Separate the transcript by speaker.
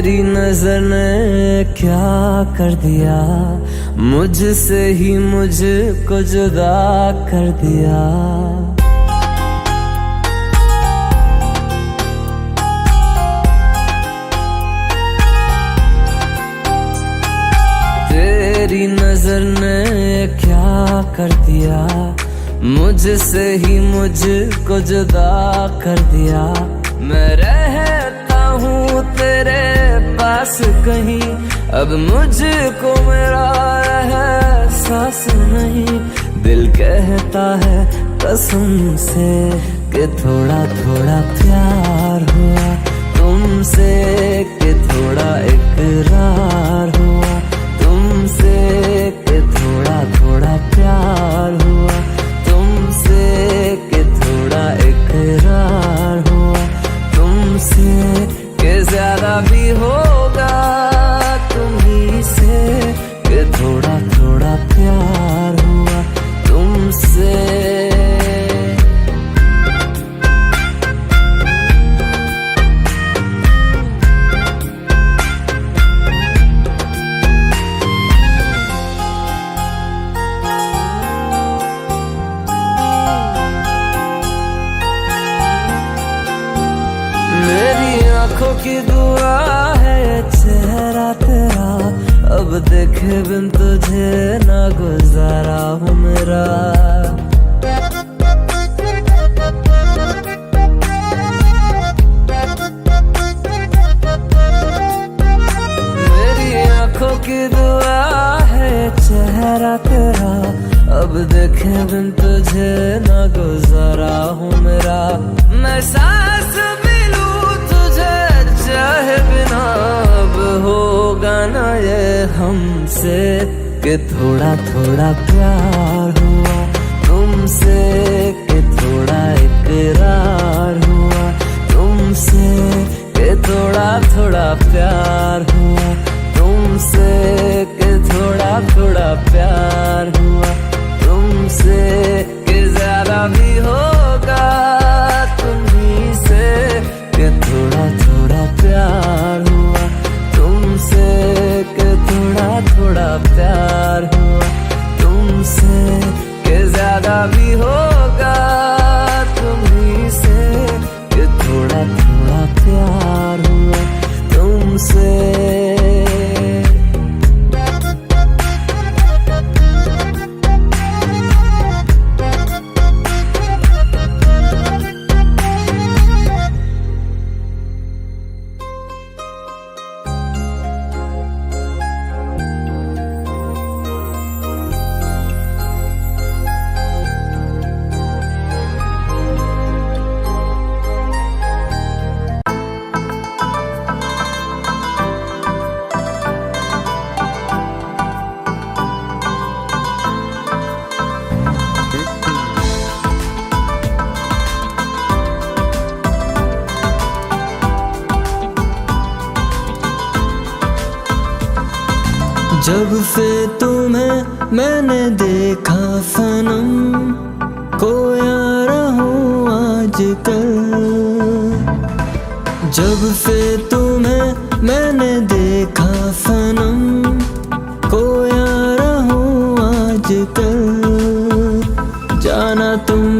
Speaker 1: तेरी नजर ने क्या कर दिया, मुझसे ही मुझको जुदा कर दिया। तेरी नजर ने क्या कर दिया, मुझसे ही मुझको जुदा कर दिया। मैं रहता हूँ तेरे पास कहीं, अब मुझको मेरा एहसास नहीं। दिल कहता है कसम से कि थोड़ा थोड़ा प्यार हुआ तुमसे, कि थोड़ा इकरार हुआ तुमसे, कि थोड़ा थोड़ा प्यार हुआ तुमसे, कि थोड़ा इकरार हुआ तुमसे, कि ज्यादा भी होगा तुम्ही से, कि थोड़ा थोड़ा प्यार हुआ तुमसे। आँखों की दुआ है चेहरा तेरा, अब देखे बिन तुझे ना गुजारा हूँ मेरा। मेरी आँखों की दुआ है चेहरा तेरा, अब देखे बिन तुझे ना गुजारा हूँ मेरा। मैं सांस चाहे बिना अब होगा ना ये हमसे, कि थोड़ा थोड़ा प्यार हुआ तुमसे, कि थोड़ा इकरार हुआ तुमसे, कि थोड़ा थोड़ा प्यार हुआ तुमसे, कि थोड़ा थोड़ा प्यार हुआ तुमसे, कि ज्यादा भी होगा तुम्ही से, कि थोड़ा थोड़ा प्यार हुआ तुमसे, कि थोड़ा थोड़ा प्यार हुआ तुमसे, कि ज्यादा भी होगा तुम्ही से, कि थोड़ा थोड़ा प्यार हुआ तुमसे। जब से तुम्हें मैंने देखा सनम, खोया रहूं आजकल। जब से तुम्हें मैंने देखा सनम, खोया रहूं आजकल। जाना तुम